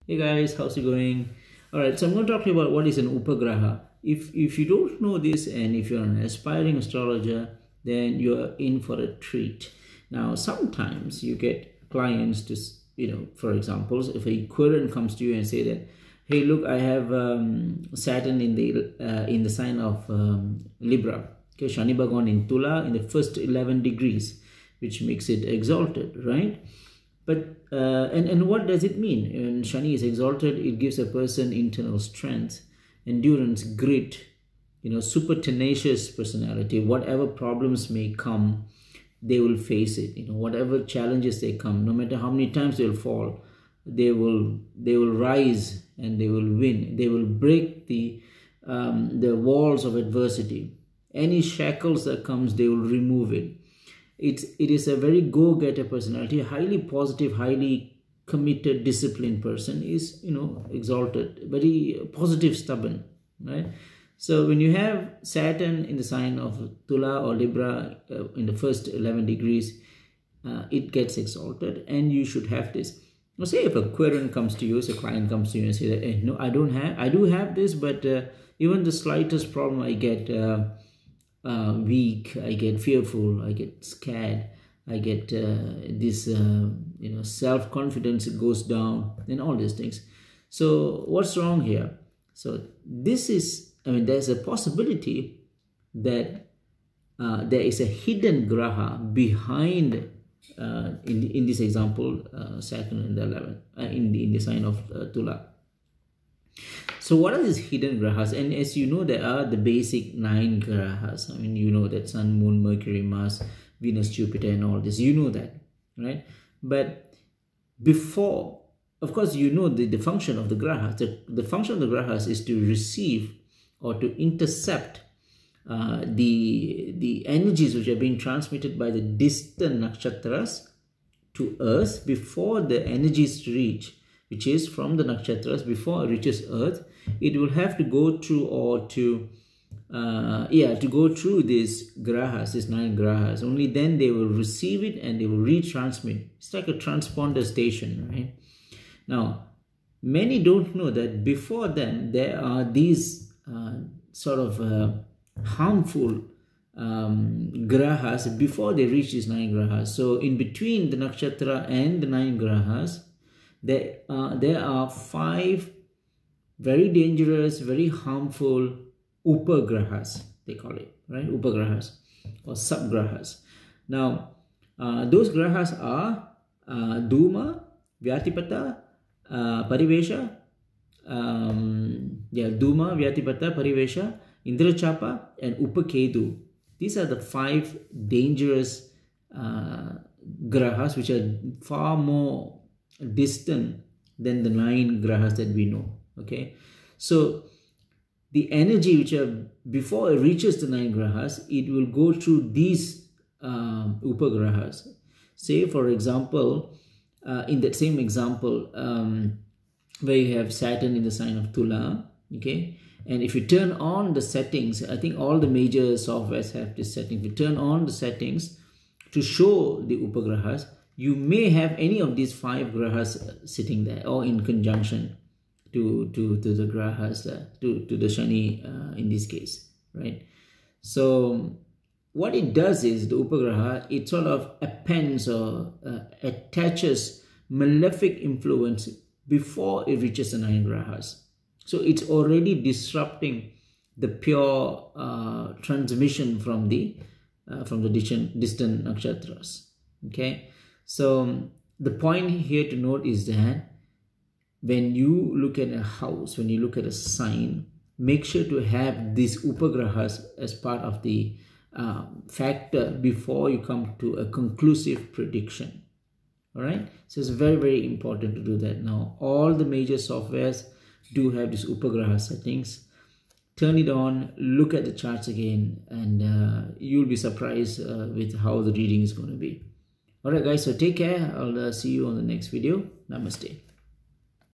Hey guys, how's it going? Alright, so I'm going to talk to you about what is an Upagraha. If you don't know this and if you're an aspiring astrologer, then you're in for a treat. Now, sometimes you get clients to, for example, if a querent comes to you and say that, hey, look, I have Saturn in the sign of Libra. Okay, Shani Bhagavan in Tula in the first 11 degrees, which makes it exalted, right? But and what does it mean? When Shani is exalted, it gives a person internal strength, endurance, grit, super tenacious personality. Whatever problems may come, they will face it. Whatever challenges they come, no matter how many times they'll fall, they will rise and they will win. They will break the walls of adversity. Any shackles that comes, they will remove it. It is a very go-getter personality, a highly positive, highly committed, disciplined person is, exalted, very positive, stubborn, right? So when you have Saturn in the sign of Tula or Libra in the first 11 degrees, it gets exalted, and you should have this. Now, say if a querent comes to you, a client comes to you and say that, hey, no, I do have this, but even the slightest problem I get weak, I get fearful, I get scared, I get this self-confidence goes down, and all these things. So what's wrong here? So this is, there's a possibility that there is a hidden graha behind in this example, Saturn in the 11 in the sign of Tula. So what are these hidden grahas? And as you know, there are the basic 9 grahas. That Sun, Moon, Mercury, Mars, Venus, Jupiter, and all this. You know that, right? But before, of course, the function of the grahas. The function of the grahas is to receive or to intercept the energies which are being transmitted by the distant nakshatras to Earth before the energies reach, which is from the nakshatras. Before it reaches Earth, it will have to go through go through these grahas, these 9 grahas. Only then they will receive it and they will retransmit. It's like a transponder station, right? Now, many don't know that before them there are these harmful grahas before they reach these 9 grahas. So in between the nakshatra and the 9 grahas, there are 5 very dangerous, very harmful Upagrahas, they call it, right? Upagrahas or subgrahas. Now, those grahas are Dhuma, Vyatipata, Parivesha, Dhuma, Vyatipata, Parivesha, Indrachapa, and Upakedu. These are the 5 dangerous grahas which are far more distant than the 9 grahas that we know. Okay, so the energy which are before it reaches the 9 grahas, it will go through these Upagrahas. Say for example, in that same example, where you have Saturn in the sign of Tula, okay, and if you turn on the settings, I think all the major softwares have this setting. If you turn on the settings to show the Upagrahas, you may have any of these 5 grahas sitting there or in conjunction to the grahas, to the Shani in this case, right? So what it does is the Upagraha, it sort of appends or attaches malefic influence before it reaches the 9 grahas. So it's already disrupting the pure transmission from the distant nakshatras. Okay, so the point here to note is that when you look at a house, when you look at a sign, make sure to have these Upagrahas as part of the factor before you come to a conclusive prediction. All right, so it's very, very important to do that. Now, all the major softwares do have these Upagraha settings. Turn it on, look at the charts again, and you'll be surprised with how the reading is going to be. Alright guys, so take care. I'll see you on the next video. Namaste.